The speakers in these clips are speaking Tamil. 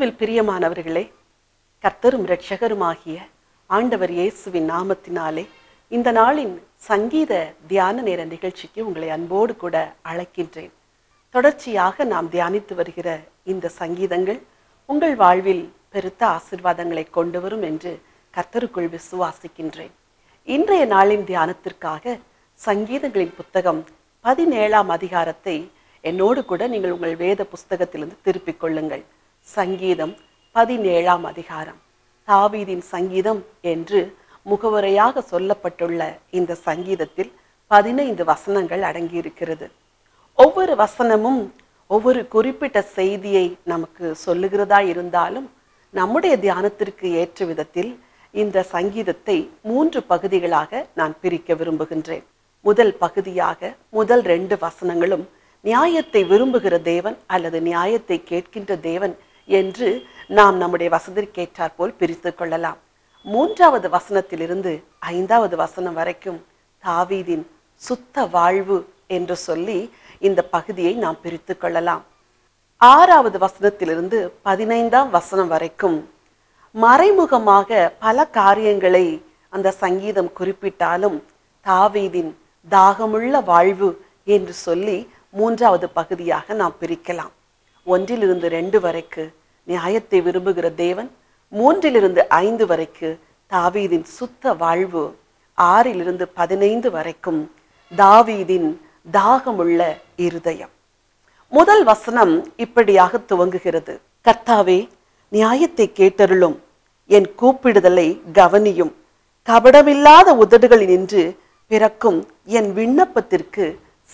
கிறிஸ்துவில் பிரியமானவர்களே, கர்த்தரும் இரட்சகருமாகிய ஆண்டவர் இயேசுவின் நாமத்தினாலே இந்த நாளின் சங்கீத தியான நேர நிகழ்ச்சிக்கு உங்களை அன்போடு கூட அழைக்கின்றேன். தொடர்ச்சியாக நாம் தியானித்து வருகிற இந்த சங்கீதங்கள் உங்கள் வாழ்வில் பெருத்த ஆசீர்வாதங்களை கொண்டு வரும் என்று கர்த்தருக்குள் விசுவாசிக்கின்றேன். இன்றைய நாளின் தியானத்திற்காக சங்கீதங்களின் புத்தகம் 17ஆம் அதிகாரத்தை என்னோடு கூட நீங்கள் உங்கள் வேத புஸ்தகத்திலிருந்து திருப்பிக் கொள்ளுங்கள். சங்கீதம் 17ஆம் அதிகாரம், தாவீதின் சங்கீதம் என்று முகவரையாக சொல்லப்பட்டுள்ள இந்த சங்கீதத்தில் 15 வசனங்கள் அடங்கியிருக்கிறது. ஒவ்வொரு வசனமும் ஒவ்வொரு குறிப்பிட்ட செய்தியை நமக்கு சொல்லுகிறதா இருந்தாலும் நம்முடைய தியானத்திற்கு ஏற்ற விதத்தில் இந்த சங்கீதத்தை 3 பகுதிகளாக நான் பிரிக்க விரும்புகின்றேன். முதல் பகுதியாக முதல் 2 வசனங்களும் நியாயத்தை விரும்புகிற தேவன் அல்லது நியாயத்தை கேட்கின்ற தேவன் என்று நாம் நம்முடைய வசதிக்கேற்றாற் போல் பிரித்து கொள்ளலாம். 3வது வசனத்திலிருந்து 5வது வசனம் வரைக்கும் தாவீதின் சுத்த வாழ்வு என்று சொல்லி இந்த பகுதியை நாம் பிரித்து கொள்ளலாம். 6வது வசனத்திலிருந்து 15ஆம் வசனம் வரைக்கும் மறைமுகமாக பல காரியங்களை அந்த சங்கீதம் குறிப்பிட்டாலும் தாவீதின் தாகமுள்ள வாழ்வு என்று சொல்லி 3வது பகுதியாக நாம் பிரிக்கலாம். 1லிருந்து 2 வரைக்கு நியாயத்தை விரும்புகிற தேவன், 3லிருந்து 5 வரைக்கு தாவீதின் சுத்த வாழ்வு, 6லிருந்து 15 வரைக்கும் தாவீதின் தாகமுள்ள இருதயம். முதல் வசனம் இப்படியாக துவங்குகிறது: கர்த்தாவே, நியாயத்தை கேட்டருளும், என் கூப்பிடுதலை கவனியும், கபடமில்லாத உதடுகளில் நின்று பிறக்கும் என் விண்ணப்பத்திற்கு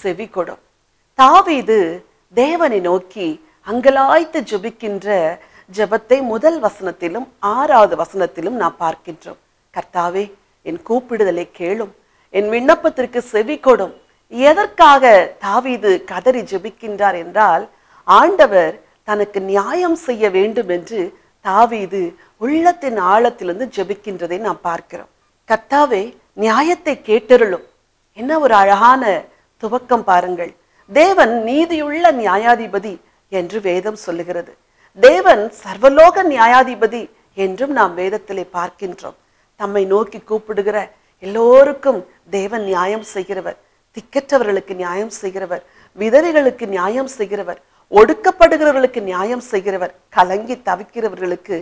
செவி கொடும். தாவீது தேவனை நோக்கி அங்கலாய்த்து ஜெபிக்கின்ற ஜெபத்தை முதல் வசனத்திலும் 6வது வசனத்திலும் நாம் பார்க்கின்றோம். கர்த்தாவே, என் கூப்பிடுதலை கேளும், என் விண்ணப்பத்திற்கு செவி கொடும். எதற்காக தாவீது கதறி ஜெபிக்கின்றார் என்றால், ஆண்டவர் தனக்கு நியாயம் செய்ய வேண்டும் என்று தாவீது உள்ளத்தின் ஆழத்திலிருந்து ஜெபிக்கின்றதை நாம் பார்க்கிறோம். கர்த்தாவே, நியாயத்தை கேட்டருளும். என்ன ஒரு அழகான துவக்கம் பாருங்கள். தேவன் நீதியுள்ள நியாயாதிபதி என்று வேதம் சொல்லுகிறது. தேவன் சர்வலோக நியாயாதிபதி என்றும் நாம் வேதத்திலே பார்க்கின்றோம். தம்மை நோக்கி கூப்பிடுகிற எல்லோருக்கும் தேவன் நியாயம் செய்கிறவர், திக்கற்றவர்களுக்கு நியாயம் செய்கிறவர், விதவைகளுக்கு நியாயம் செய்கிறவர், ஒடுக்கப்படுகிறவர்களுக்கு நியாயம் செய்கிறவர், கலங்கி தவிக்கிறவர்களுக்கு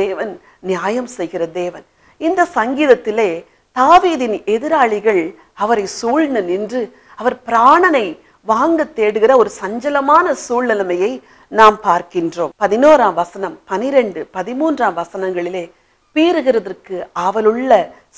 தேவன் நியாயம் செய்கிற தேவன். இந்த சங்கீதத்திலே தாவீதின் எதிராளிகள் அவரை சூழ்ந்து நின்று அவர் பிராணனை வாங்க தேடுகிற ஒரு சஞ்சலமான சூழ்நிலைமையை நாம் பார்க்கின்றோம். 11ஆம் வசனம், 12, 13ஆம் வசனங்களிலே பீறுகிறதற்கு ஆவலுள்ள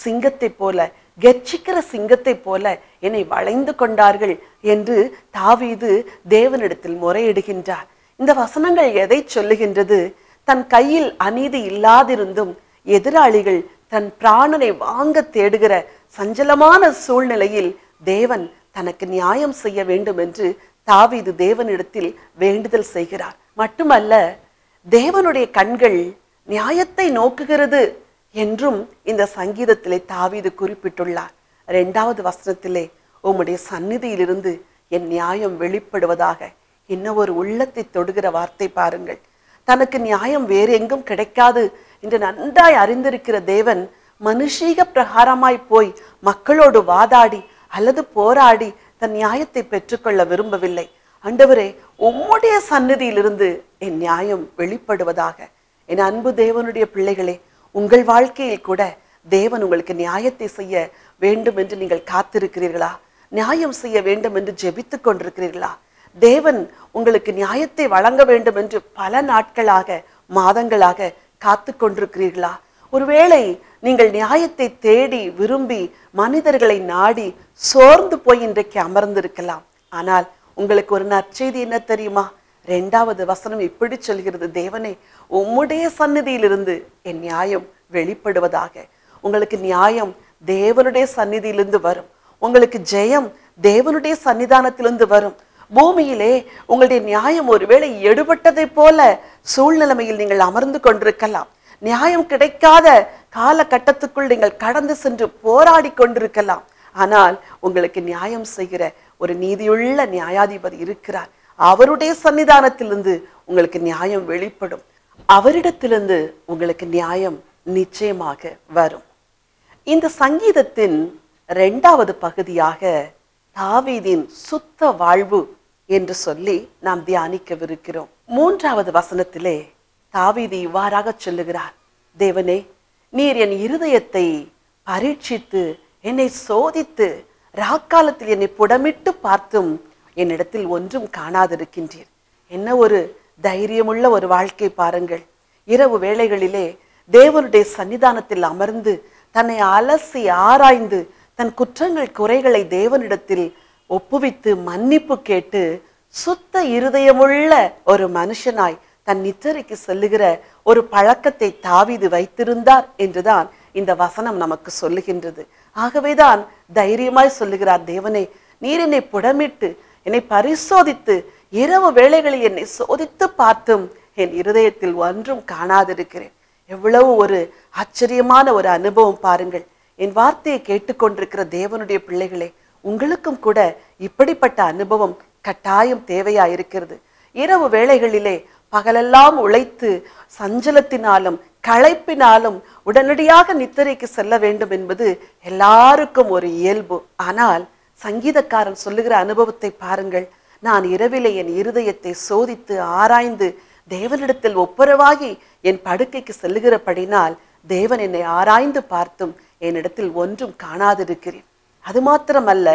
சிங்கத்தை போல, கெர்ச்சிக்கிற சிங்கத்தை போல என்னை வளைந்து கொண்டார்கள் என்று தாவீது தேவனிடத்தில் முறையிடுகின்றார். இந்த வசனங்கள் எதை சொல்லுகின்றது? தன் கையில் அநீதி இல்லாதிருந்தும் எதிராளிகள் தன் பிராணனை வாங்க தேடுகிற சஞ்சலமான சூழ்நிலையில் தேவன் தனக்கு நியாயம் செய்ய வேண்டும் என்று தாவீது தேவனிடத்தில் வேண்டுதல் செய்கிறார். மட்டுமல்ல, தேவனுடைய கண்கள் நியாயத்தை நோக்குகிறது என்றும் இந்த சங்கீதத்திலே தாவீது குறிப்பிட்டுள்ளார். 2வது வசனத்திலே, உம்முடைய சந்நிதியிலிருந்து என் நியாயம் வெளிப்படுவதாக. என்ன ஒரு உள்ளத்தை தொடுகிற வார்த்தை பாருங்கள். தனக்கு நியாயம் வேறு எங்கும் கிடைக்காது என்று நன்றாய் அறிந்திருக்கிற தேவன் மனுஷீக பிரகாரமாய் போய் மக்களோடு வாதாடி அல்லது போராடி தன் நியாயத்தை பெற்றுக்கொள்ள விரும்பவில்லை. ஆண்டவரே, உம்முடைய சந்நிதியிலிருந்து என் நியாயம் வெளிப்படுவதாக. என் அன்பு தேவனுடைய பிள்ளைகளே, உங்கள் வாழ்க்கையில் கூட தேவன் உங்களுக்கு நியாயத்தை செய்ய வேண்டும் என்று நீங்கள் காத்திருக்கிறீர்களா? நியாயம் செய்ய வேண்டும் என்று ஜெபித்துக் கொண்டிருக்கிறீர்களா? தேவன் உங்களுக்கு நியாயத்தை வழங்க வேண்டும் என்று பல நாட்களாக, மாதங்களாக காத்து கொண்டிருக்கிறீர்களா? ஒருவேளை நீங்கள் நியாயத்தை தேடி விரும்பி மனிதர்களை நாடி சோர்ந்து போய் இன்றைக்கு அமர்ந்திருக்கலாம். ஆனால் உங்களுக்கு ஒரு நற்செய்தி என்ன தெரியுமா? 2வது வசனம் இப்படி சொல்கிறது: தேவனே, உம்முடைய சந்நிதியிலிருந்து என் நியாயம் வெளிப்படுவதாக. உங்களுக்கு நியாயம் தேவனுடைய சந்நிதியிலிருந்து வரும். உங்களுக்கு ஜெயம் தேவனுடைய சன்னிதானத்திலிருந்து வரும். பூமியிலே உங்களுடைய நியாயம் ஒருவேளை எடுபட்டதை போல சூழ்நிலைமையில் நீங்கள் அமர்ந்து கொண்டிருக்கலாம். நியாயம் கிடைக்காத காலகட்டத்துக்குள் நீங்கள் கடந்து சென்று போராடி கொண்டிருக்கலாம். ஆனால் உங்களுக்கு நியாயம் செய்கிற ஒரு நீதியுள்ள நியாயாதிபதி இருக்கிறார். அவருடைய சன்னிதானத்திலிருந்து உங்களுக்கு நியாயம் வெளிப்படும். அவரிடத்திலிருந்து உங்களுக்கு நியாயம் நிச்சயமாக வரும். இந்த சங்கீதத்தின் 2வது பகுதியாக தாவீதின் சுத்த வாழ்வு என்று சொல்லி நாம் தியானிக்கவிருக்கிறோம். 3வது வசனத்திலே தாவீது இவ்வாறாக சொல்லுகிறார், தேவனே, நீர் என் இருதயத்தை பரீட்சித்து என்னை சோதித்து ராக்காலத்தில் என்னை புடமிட்டு பார்த்தும் என்னிடத்தில் ஒன்றும் காணாதிருக்கின்றீர். என்ன ஒரு தைரியமுள்ள ஒரு வாழ்க்கை பாருங்கள். இரவு வேளைகளிலே தேவனுடைய சன்னிதானத்தில் அமர்ந்து தன்னை அலசி ஆராய்ந்து தன் குற்றங்கள் குறைகளை தேவனிடத்தில் ஒப்புவித்து மன்னிப்பு கேட்டு சுத்த இருதயமுள்ள ஒரு மனுஷனாய் தன் நித்திரைக்கு செல்லுகிற ஒரு பழக்கத்தை தாவீது வைத்திருந்தார் என்றுதான் இந்த வசனம் நமக்கு சொல்லுகின்றது. ஆகவேதான் தைரியமாய் சொல்லுகிறார், தேவனே, நீர் என்னை புடமிட்டு என்னை பரிசோதித்து இரவு வேளைகளில் என்னை சோதித்து பார்த்தும் என் இருதயத்தில் ஒன்றும் காணாதிருக்கிறேன். எவ்வளவு ஒரு ஆச்சரியமான ஒரு அனுபவம் பாருங்கள். என் வார்த்தையை கேட்டுக்கொண்டிருக்கிற தேவனுடைய பிள்ளைகளே, உங்களுக்கும் கூட இப்படிப்பட்ட அனுபவம் கட்டாயம் தேவையாயிருக்கிறது. இரவு வேளைகளிலே பகலெல்லாம் உழைத்து சஞ்சலத்தினாலும் களைப்பினாலும் உடனடியாக நித்திரைக்கு செல்ல வேண்டும் என்பது எல்லாருக்கும் ஒரு இயல்பு. ஆனால் சங்கீதக்காரன் சொல்லுகிற அனுபவத்தை பாருங்கள். நான் இரவிலே என் இருதயத்தை சோதித்து ஆராய்ந்து தேவனிடத்தில் ஒப்புரவாகி என் படுக்கைக்கு செல்லுகிறபடினால் தேவன் என்னை ஆராய்ந்து பார்த்தும் என்னிடத்தில் ஒன்றும் காணாதிருக்கிறேன். அது மாத்திரமல்ல,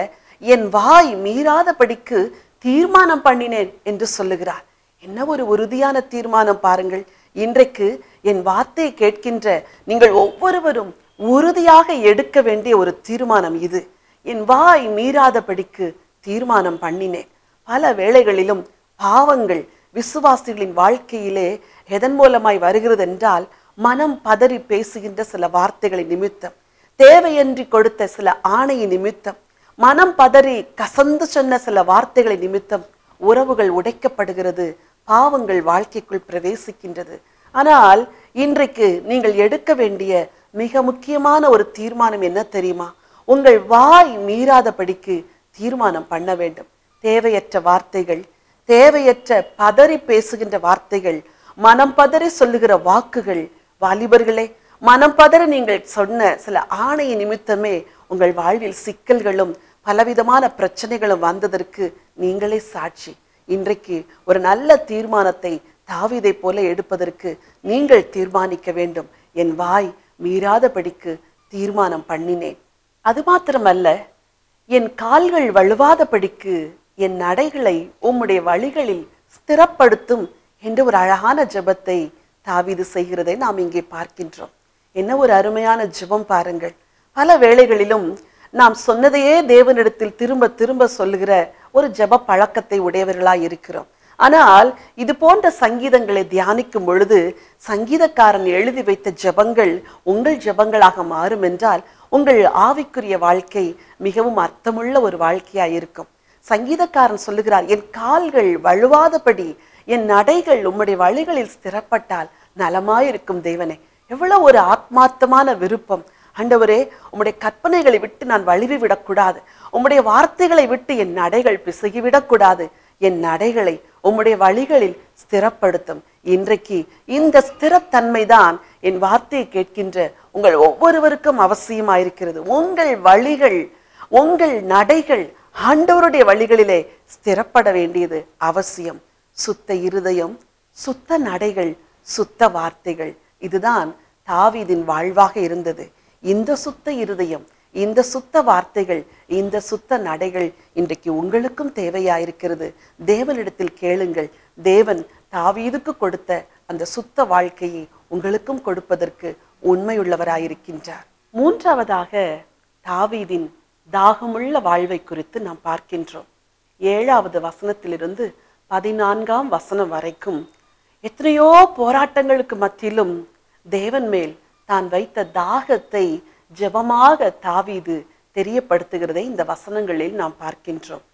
என் வாய் மீறாதபடிக்கு தீர்மானம் பண்ணினேன் என்று சொல்லுகிறார். என்ன ஒரு உறுதியான தீர்மானம் பாருங்கள். இன்றைக்கு என் வார்த்தையை கேட்கின்ற நீங்கள் ஒவ்வொருவரும் உறுதியாக எடுக்க வேண்டிய ஒரு தீர்மானம் இது. என் வாய் மீறாதபடிக்கு தீர்மானம் பண்ணினேன். பல வேளைகளிலும் பாவங்கள் விசுவாசிகளின் வாழ்க்கையிலே எதன் மூலமாய் வருகிறது என்றால், மனம் பதறி பேசுகின்ற சில வார்த்தைகளை நிமித்தம், தேவையின்றி கொடுத்த சில ஆணையை நிமித்தம், மனம் பதறி கசந்து சொன்ன சில வார்த்தைகளை நிமித்தம் உறவுகள் உடைக்கப்படுகிறது, பாவங்கள் வாழ்க்கைக்குள் பிரவேசிக்கின்றது. ஆனால் இன்றைக்கு நீங்கள் எடுக்க வேண்டிய மிக முக்கியமான ஒரு தீர்மானம் என்ன தெரியுமா? உங்கள் வாய் மீறாதபடிக்கு தீர்மானம் பண்ண வேண்டும். தேவையற்ற வார்த்தைகள், தேவையற்ற பதறி பேசுகின்ற வார்த்தைகள், மனம் பதறி சொல்லுகிற வாக்குகள், வாலிபர்களே, மனம் பதறி நீங்கள் சொன்ன சில ஆணைய நிமித்தமே உங்கள் வாழ்வில் சிக்கல்களும் பலவிதமான பிரச்சனைகளும் வந்ததற்கு நீங்களே சாட்சி. இன்றைக்கு ஒரு நல்ல தீர்மானத்தை தாவீதை போல எடுப்பதற்கு நீங்கள் தீர்மானிக்க வேண்டும். என் வாய் மீறாதபடிக்கு தீர்மானம் பண்ணினேன். அது மாத்திரமல்ல, என் கால்கள் வழுவாதபடிக்கு என் நடைகளை உம்முடைய வழிகளில் ஸ்திரப்படுத்தும் என்று ஒரு அழகான ஜெபத்தை தாவீது செய்கிறதை நாம் இங்கே பார்க்கின்றோம். என்ன ஒரு அருமையான ஜெபம் பாருங்கள். பல வேளைகளிலும் நாம் சொன்னதையே தேவனிடத்தில் திரும்ப திரும்ப சொல்லுகிற ஒரு ஜெப பழக்கத்தை உடையவர்களாய் இருக்கிறோம். ஆனால் இது போன்ற சங்கீதங்களை தியானிக்கும் பொழுது சங்கீதக்காரன் எழுதி வைத்த ஜெபங்கள் உங்கள் ஜெபங்களாக மாறும் என்றால் உங்கள் ஆவிக்குரிய வாழ்க்கை மிகவும் அர்த்தமுள்ள ஒரு வாழ்க்கையாய் இருக்கும். சங்கீதக்காரன் சொல்லுகிறார், என் கால்கள் வழுவாதபடி என் நடைகள் உம்முடைய வழிகளில் ஸ்திரப்பட்டால் நலமாயிருக்கும். தேவனே, எவ்வளவு ஒரு ஆத்மார்த்தமான விருப்பம். ஆண்டவரே, உம்முடைய கற்பனைகளை விட்டு நான் வழுவி விடக்கூடாது. உம்முடைய வார்த்தைகளை விட்டு என் நடைகள் பிசகிவிடக்கூடாது. என் நடைகளை உம்முடைய வழிகளில் ஸ்திரப்படுத்தும். இன்றைக்கு இந்த ஸ்திரத்தன்மைதான் என் வார்த்தையை கேட்கின்ற உங்கள் ஒவ்வொருவருக்கும் அவசியமாயிருக்கிறது. உங்கள் வழிகள், உங்கள் நடைகள் ஆண்டவருடைய வழிகளிலே ஸ்திரப்பட வேண்டியது அவசியம். சுத்த இருதயம், சுத்த நடைகள், சுத்த வார்த்தைகள், இதுதான் தாவீதின் வாழ்வாக இருந்தது. இந்த சுத்த இருதயம், இந்த சுத்த வார்த்தைகள், இந்த சுத்த நடைகள் இன்றைக்கு உங்களுக்கும் தேவையாயிருக்கிறது. தேவனிடத்தில் கேளுங்கள். தேவன் தாவீதுக்கு கொடுத்த அந்த சுத்த வாழ்க்கையை உங்களுக்கும் கொடுப்பதற்கு உண்மையுள்ளவராயிருக்கின்றார். 3வதாக தாவீதின் தாகமுள்ள வாழ்வை குறித்து நாம் பார்க்கின்றோம். 7வது வசனத்திலிருந்து 14ஆம் வசனம் வரைக்கும் எத்தனையோ போராட்டங்களுக்கு மத்தியிலும் தேவன் மேல் தான் வைத்த தாகத்தை ஜெபமாக தாவீது தெரியப்படுத்துகிறதை இந்த வசனங்களில் நாம் பார்க்கின்றோம்.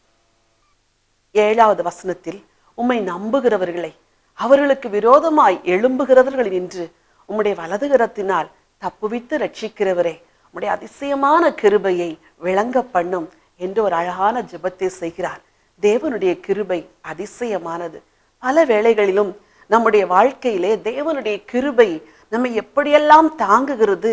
7வது வசனத்தில், உம்மை நம்புகிறவர்களை அவர்களுக்கு விரோதமாய் எழும்புகிறவர்கள் நின்று உம்முடைய வலதுகரத்தினால் தப்புவித்து ரட்சிக்கிறவரே, உம்முடைய அதிசயமான கிருபையை விளங்க பண்ணும் என்று ஒரு அழகான ஜெபத்தை செய்கிறார். தேவனுடைய கிருபை அதிசயமானது. பல வேளைகளிலும் நம்முடைய வாழ்க்கையிலே தேவனுடைய கிருபை நம்மை எப்படியெல்லாம் தாங்குகிறது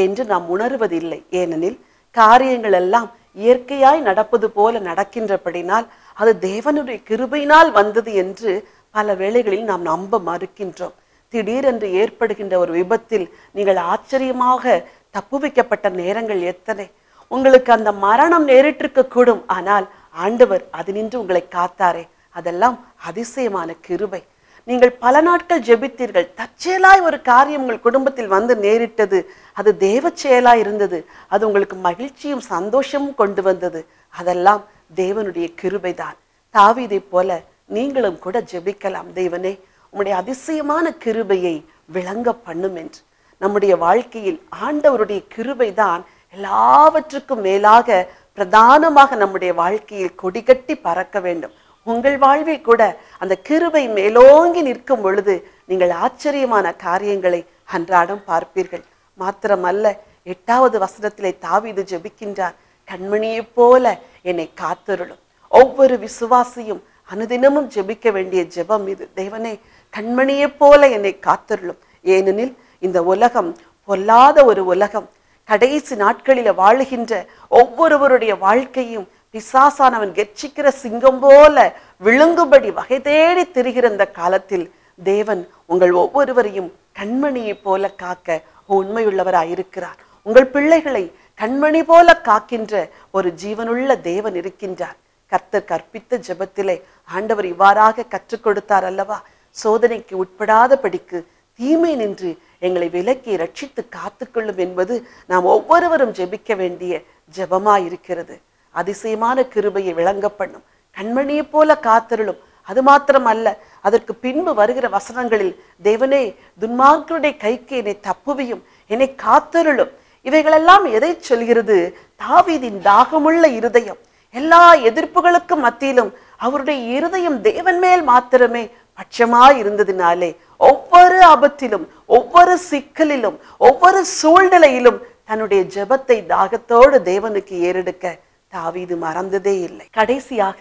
என்று நாம் உணர்வதில்லை. ஏனெனில் காரியங்கள் எல்லாம் இயற்கையாய் நடப்பது போல நடக்கின்றபடினால் அது தேவனுடைய கிருபையினால் வந்தது என்று பல வேளைகளில் நாம் நம்ப மறுக்கின்றோம். திடீரென்று ஏற்படுகின்ற ஒரு விபத்தில் நீங்கள் ஆச்சரியமாக தப்புவிக்கப்பட்ட நேரங்கள் எத்தனை! உங்களுக்கு அந்த மரணம் நேரிட்டிருக்க கூடும், ஆனால் ஆண்டவர் அதினின்று உங்களை காத்தாரே, அதெல்லாம் அதிசயமான கிருபை. நீங்கள் பல நாட்கள் ஜெபித்தீர்கள், தற்செயலாய் ஒரு காரியம் உங்கள் குடும்பத்தில் வந்து நேரிட்டது, அது தேவ செயலாய் இருந்தது, அது உங்களுக்கு மகிழ்ச்சியும் சந்தோஷமும் கொண்டு வந்தது, அதெல்லாம் தேவனுடைய கிருபைதான். தாவீதை போல நீங்களும் கூட ஜெபிக்கலாம், தேவனே உம்முடைய அதிசயமான கிருபையை விளங்க பண்ணும் என்று. நம்முடைய வாழ்க்கையில் ஆண்டவருடைய கிருபைதான் எல்லாவற்றுக்கும் மேலாக பிரதானமாக நம்முடைய வாழ்க்கையில் கொடிகட்டி பறக்க வேண்டும். உங்கள் வாழ்வில் கூட அந்த கிருபை மேலோங்கி நிற்கும் பொழுது நீங்கள் ஆச்சரியமான காரியங்களை அன்றாடம் பார்ப்பீர்கள். மாத்திரமல்ல, 8வது வசனத்திலே தாவீது ஜெபிக்கின்றார், கண்மணியைப் போல என்னை காத்தருளும். ஒவ்வொரு விசுவாசியும் அனுதினமும் ஜெபிக்க வேண்டிய ஜெபம் இது. தேவனே கண்மணியைப் போல என்னை காத்தருளும். ஏனெனில் இந்த உலகம் பொல்லாத ஒரு உலகம். கடைசி நாட்களில வாழுகின்ற ஒவ்வொருவருடைய வாழ்க்கையும் பிசாசானவன் கெர்ச்சிக்கிற சிங்கம் போல விழுங்கும்படி வகை தேடி திரிகிற இந்த காலத்தில் தேவன் உங்கள் ஒவ்வொருவரையும் கண்மணியை போல காக்க உண்மையுள்ளவராயிருக்கிறார். உங்கள் பிள்ளைகளை கண்மணி போல காக்கின்ற ஒரு ஜீவனுள்ள தேவன் இருக்கின்றார். கர்த்தர் கற்பித்த ஜெபத்திலே ஆண்டவர் இவ்வாறாக கற்றுக் கொடுத்தார் அல்லவா, சோதனைக்கு உட்படாதபடிக்கு தீமை நின்று எங்களை விலக்கி ரட்சித்து காத்துக்கொள்ளும் என்பது நாம் ஒவ்வொருவரும் ஜெபிக்க வேண்டிய ஜெபமாயிருக்கிறது. அதிசயமான கிருபையை விளங்க பண்ணும், கண்மணியை போல காத்தருளும். அது மாத்திரம் அல்ல, அதற்கு பின்பு வருகிற வசனங்களில் தேவனே துன்மார்க்கருடைய கைக்கு என்னை தப்புவியும், என்னை காத்தருளும். இவைகளெல்லாம் எதை சொல்கிறது? தாவீதின் தாகமுள்ள இருதயம். எல்லா எதிர்ப்புகளுக்கும் மத்தியிலும் அவருடைய இருதயம் தேவன் மேல் மாத்திரமே பட்சமாய் இருந்ததினாலே ஒவ்வொரு ஆபத்திலும், ஒவ்வொரு சிக்கலிலும், ஒவ்வொரு சூழ்நிலையிலும் தன்னுடைய ஜெபத்தை தாகத்தோடு தேவனுக்கு ஏறெடுக்க தாவீது மறந்ததே இல்லை. கடைசியாக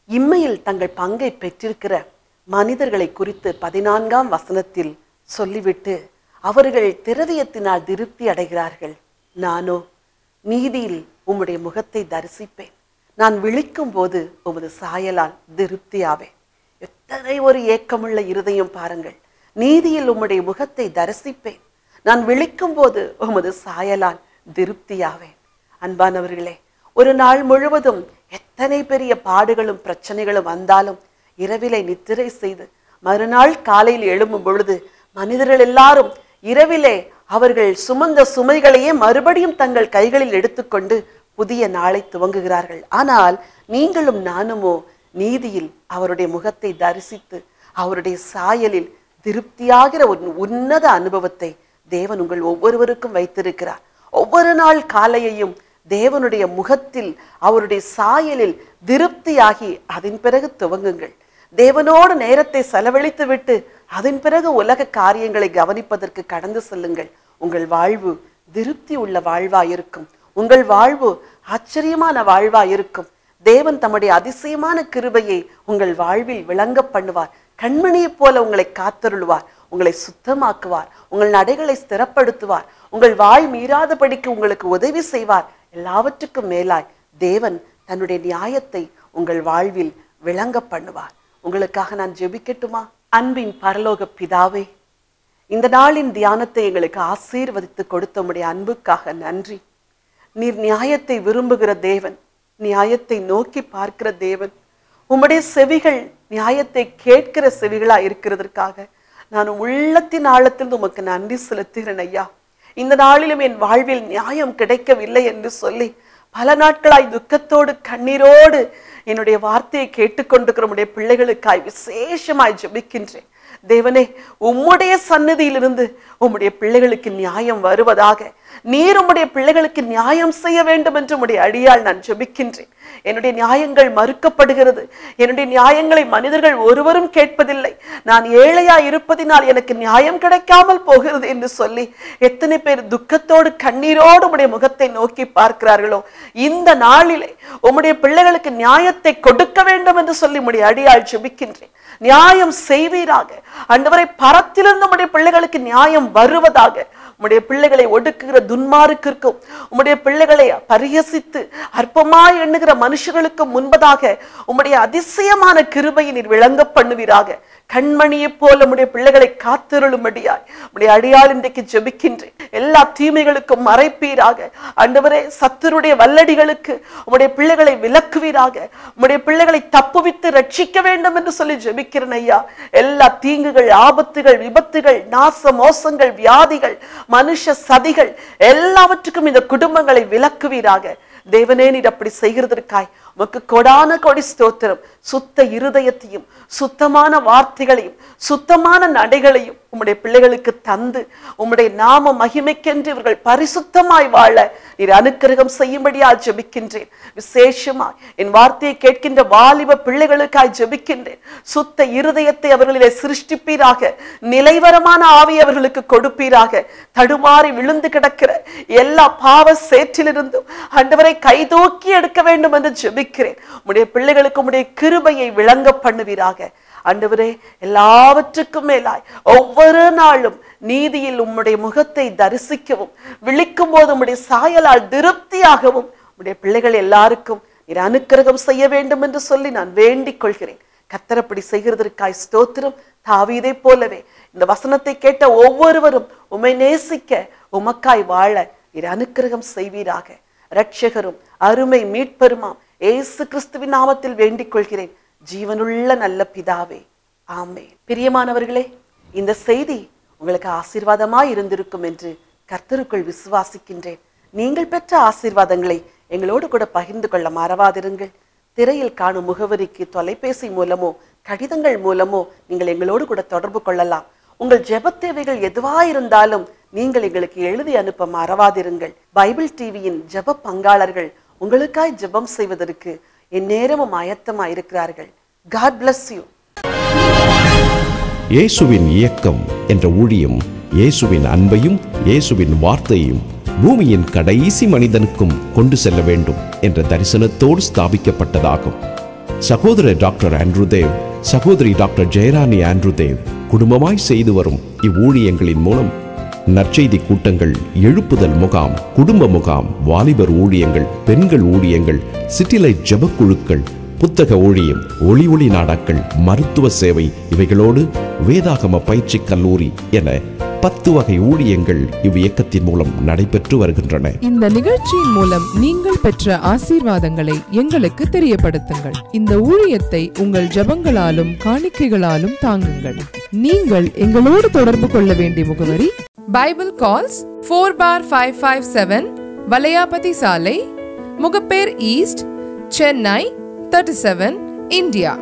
இம்மையில் தங்கள் பங்கை பெற்றிருக்கிற மனிதர்களை குறித்து 14ஆம் வசனத்தில் சொல்லிவிட்டு அவர்கள் திரவியத்தினால் திருப்தி அடைகிறார்கள். நானோ நீதியில் உம்முடைய முகத்தை தரிசிப்பேன், நான் விழிக்கும் போது உமது சாயலால் திருப்தியாவேன். எத்தனை ஒரு ஏக்கமுள்ள இருதயம் பாருங்கள். நீதியில் உம்முடைய முகத்தை தரிசிப்பேன், நான் விழிக்கும் போது உமது சாயலால் திருப்தியாவேன். அன்பானவர்களே, ஒரு நாள் முழுவதும் எத்தனை பெரிய பாடுகளும் பிரச்சனைகளும் வந்தாலும் இரவிலே நித்திரை செய்து மறுநாள் காலையில் எழும்பும் பொழுது மனிதர்கள் எல்லாரும் இரவிலே அவர்கள் சுமந்த சுமைகளையே மறுபடியும் தங்கள் கைகளில் எடுத்துக்கொண்டு புதிய நாளை துவங்குகிறார்கள். ஆனால் நீங்களும் நானுமோ நீதியில் அவருடைய முகத்தை தரிசித்து அவருடைய சாயலில் திருப்தியாகிற ஒரு உன்னத அனுபவத்தை தேவன் உங்கள் ஒவ்வொருவருக்கும் வைத்திருக்கிறார். ஒவ்வொரு நாள் காலையையும் தேவனுடைய முகத்தில் அவருடைய சாயலில் திருப்தியாகி அதன் பிறகு துவங்குங்கள். தேவனோடு நேரத்தை செலவழித்து விட்டு அதன் பிறகு உலக காரியங்களை கவனிப்பதற்கு கடந்து செல்லுங்கள். உங்கள் வாழ்வு திருப்தி உள்ள வாழ்வாயிருக்கும். உங்கள் வாழ்வு ஆச்சரியமான வாழ்வாயிருக்கும். தேவன் தம்முடைய அதிசயமான கிருபையை உங்கள் வாழ்வில் விளங்க பண்ணுவார். கண்மணியைப் போல உங்களை காத்தருள்வார், உங்களை சுத்தமாக்குவார், உங்கள் நடைகளை ஸ்திரப்படுத்துவார், உங்கள் வாய் மீறாதபடிக்கு உங்களுக்கு உதவி செய்வார். எல்லாவற்றுக்கும் மேலாய் தேவன் தன்னுடைய நியாயத்தை உங்கள் வாழ்வில் விளங்க பண்ணுவார். உங்களுக்காக நான் ஜெபிக்கட்டுமா? அன்பின் பரலோக பிதாவே, இந்த நாளின் தியானத்தை எங்களுக்கு ஆசீர்வதித்து கொடுத்த உம்முடைய அன்புக்காக நன்றி. நீர் நியாயத்தை விரும்புகிற தேவன், நியாயத்தை நோக்கி பார்க்கிற தேவன். உம்முடைய செவிகள் நியாயத்தை கேட்கிற செவிகளா இருக்கிறதற்காக நான் உள்ளத்தின் ஆழத்தில் உமக்கு நன்றி செலுத்துகிறேன் ஐயா. இந்த நாளிலும் என் வாழ்வில் நியாயம் கிடைக்கவில்லை என்று சொல்லி பல நாட்களாய் துக்கத்தோடு கண்ணீரோடு என்னுடைய வார்த்தையை கேட்டுக்கொண்டிருக்கிற உம்முடைய பிள்ளைகளுக்காய் விசேஷமாய் ஜெபிக்கின்றேன். தேவனே, உம்முடைய சந்நிதியிலிருந்து உம்முடைய பிள்ளைகளுக்கு நியாயம் வருவதாக. நீர் உம்முடைய பிள்ளைகளுக்கு நியாயம் செய்ய வேண்டும் என்று உம்முடைய அடியால் நான் ஜெபிக்கின்றேன். என்னுடைய நியாயங்கள் மறுக்கப்படுகிறது. என்னுடைய நியாயங்களை மனிதர்கள் ஒருவரும் கேட்பதில்லை. நான் ஏழையா இருப்பதினால் எனக்கு நியாயம் கிடைக்காமல் போகிறது என்று சொல்லி எத்தனை பேர் துக்கத்தோடு கண்ணீரோடு உம்முடைய முகத்தை நோக்கி பார்க்கிறார்களோ, இந்த நாளிலே உம்முடைய பிள்ளைகளுக்கு நியாயத்தை கொடுக்க வேண்டும் என்று சொல்லி உம்முடைய அடியால் ஜெபிக்கின்றேன். நியாயம் செய்வீராக ஆண்டவரே. பரத்திலிருந்து உம்முடைய பிள்ளைகளுக்கு நியாயம் வருவதாக. உம்முடைய பிள்ளைகளை ஒடுக்குகிற துன்மார்க்கிற்கும் உம்முடைய பிள்ளைகளை பரிகசித்து அற்பமாய் எண்ணுகிற மனுஷர்களுக்கு முன்பதாக உம்முடைய அதிசயமான கிருபையை நீர் விளங்க பண்ணுவீராக. கண்மணியை போல உம்முடைய பிள்ளைகளை காத்திருளும்படியாய் உம்முடைய அடியால் இன்றைக்கு ஜெபிக்கின்றேன். எல்லா தீமைகளுக்கும் மறைப்பீராக ஆண்டவரே. சத்துருடைய வல்லடிகளுக்கு உம்முடைய பிள்ளைகளை விலக்குவீராக. உம்முடைய பிள்ளைகளை தப்புவித்து ரட்சிக்க வேண்டும் என்று சொல்லி ஜெபிக்கிறேன் ஐயா. எல்லா தீங்குகள், ஆபத்துகள், விபத்துகள், நாச மோசங்கள், வியாதிகள், மனுஷ சதிகள் எல்லாவற்றுக்கும் இந்த குடும்பங்களை விலக்குவீராக. தேவனே, நீர் அப்படி செய்கிறதற்காய் உமக்கு கொடான கொடி ஸ்தோத்திரம். சுத்த இருதயத்தையும் சுத்தமான வார்த்தைகளையும் சுத்தமான நடைகளையும் உம்முடைய பிள்ளைகளுக்கு தந்து உம்முடைய நாம மகிமைக்கென்று இவர்கள் பரிசுத்தமாய் வாழ நீர் அனுக்கிரகம் செய்யும்படியாய் ஜெபிக்கின்றேன். விசேஷமாய் என் வார்த்தையை கேட்கின்ற வாலிப பிள்ளைகளுக்காய் ஜெபிக்கின்றேன். சுத்த இருதயத்தை அவர்களிலே சிருஷ்டிப்பீராக. நிலைவரமான ஆவி அவர்களுக்கு கொடுப்பீராக. தடுமாறி விழுந்து கிடக்கிற எல்லா பாவ சேற்றிலிருந்தும் ஆண்டவரை கைதூக்கி எடுக்க வேண்டும் என்று ஜெபிக்கிறேன். உம்முடைய பிள்ளைகளுக்கு உம்முடைய கிருபையை விளங்க பண்ணுவீராக. ஆண்டவரே, எல்லாவற்றுக்கும் மேலாய் ஒவ்வொரு நாளும் நீதியில் உம்முடைய முகத்தை தரிசிக்கவும் விழிக்கும் போது உம்முடைய சாயலால் திருப்தியாகவும் உம்முடைய பிள்ளைகள் எல்லாருக்கும் நீர் அனுக்கிரகம் செய்ய வேண்டும் என்று சொல்லி நான் வேண்டிக் கொள்கிறேன். கர்த்தர் அப்படி செய்கிறதற்காய் ஸ்தோத்திரம். தாவீதை போலவே இந்த வசனத்தை கேட்ட ஒவ்வொருவரும் உம்மை நேசிக்க உமக்காய் வாழ நீர் அனுக்கிரகம் செய்வீராக. இரட்சகரும் அருமை மீட்பெருமாம் இயேசு கிறிஸ்துவின் நாமத்தில் வேண்டிக் கொள்கிறேன் ஜீவனுள்ள நல்ல பிதாவே, ஆமென். பிரியமானவர்களே, இந்த செய்தி உங்களுக்கு ஆசீர்வாதமாய் இருந்திருக்கும் என்று கர்த்தருக்குள் விசுவாசிக்கின்றேன். நீங்கள் பெற்ற ஆசீர்வாதங்களை எங்களோடு கூட பகிர்ந்து கொள்ள மறவாதிருங்கள். திரையில் காணும் முகவரிக்கு தொலைபேசி மூலமோ கடிதங்கள் மூலமோ நீங்கள் எங்களோடு கூட தொடர்பு கொள்ளலாம். உங்கள் ஜெப தேவைகள் எதுவாயிருந்தாலும் நீங்கள் எங்களுக்கு எழுதி அனுப்ப மறவாதிருங்கள். பைபிள் டிவியின் ஜெப பங்காளர்கள் உங்களுக்காய் ஜெபம் செய்வதற்கு எந்நேரமும் ஆயத்தமாய் இருக்கிறார்கள். God bless you. இயேசுவின் இயக்கம் என்ற ஊழியம் இயேசுவின் அன்பையும் இயேசுவின் வார்த்தையையும் பூமியின் கடைசி மனிதனுக்கும் கொண்டு செல்ல வேண்டும் என்ற தரிசனத்தோடு ஸ்தாபிக்கப்பட்டதாகும். சகோதரர் டாக்டர் ஆண்ட்ரூ தேவ், சகோதரி டாக்டர் ஜெயராணி ஆண்ட்ரூ தேவ் குடும்பமாய் செய்து வரும் இவ்வூழியங்களின் மூலம் நற்செய்தி கூட்டங்கள், எழுப்புதல் முகாம், குடும்ப முகாம், வாலிபர் ஊழியங்கள், பெண்கள் ஊழியங்கள், சிட்டிலைட் ஜெபக்குழுக்கள், புத்தக ஊழியம், ஒளி நாடாக்கள், மருத்துவ சேவை, இவைகளோடு வேதாகம பயிற்சி கல்லூரி என 10 வகை ஊழியங்கள் இவ்வியக்கத்தின் மூலம் நடைபெற்று வருகின்றன. இந்த நிகழ்ச்சியின் மூலம் நீங்கள் பெற்ற ஆசீர்வாதங்களை எங்களுக்கு தெரியப்படுத்துங்கள். இந்த ஊழியத்தை உங்கள் ஜெபங்களாலும் காணிக்கைகளாலும் தாங்குங்கள். நீங்கள் எங்களோடு தொடர்பு கொள்ள வேண்டிய முகவரி பைபிள் கால்ஸ் 4/557 வலையாபதி சாலை, Mogappair east, Chennai 37, India.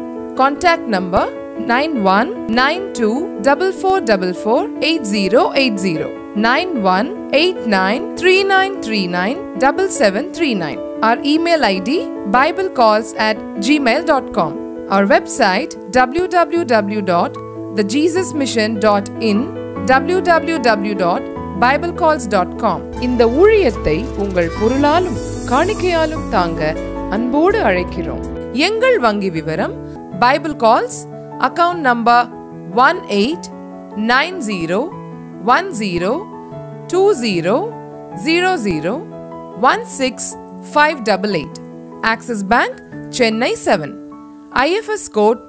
Contact number 919244448080 918939397739. Our email ID biblecalls@gmail.com. Our website www.thejesusmission.in, www.biblecalls.com. இந்த ஊழியத்தை உங்கள் பொருளாலும் காணிக்கையாலும் தாங்க அன்போடு அழைக்கிறோம். எங்கள் வங்கி விவரம் Bible calls account number 189020001658, Axis bank, Chennai 7, IFS code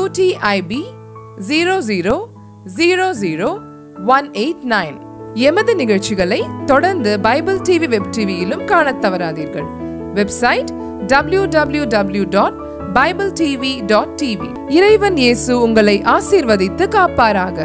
UTIB 0000189. எமது நிகழ்ச்சிகளை தொடர்ந்து பைபிள் டிவி வெப் டிவியிலும் காணத் தவறாதீர்கள். Website www.bibletv.tv. இறைவன் இயேசு உங்களை ஆசீர்வதித்து காப்பாராக.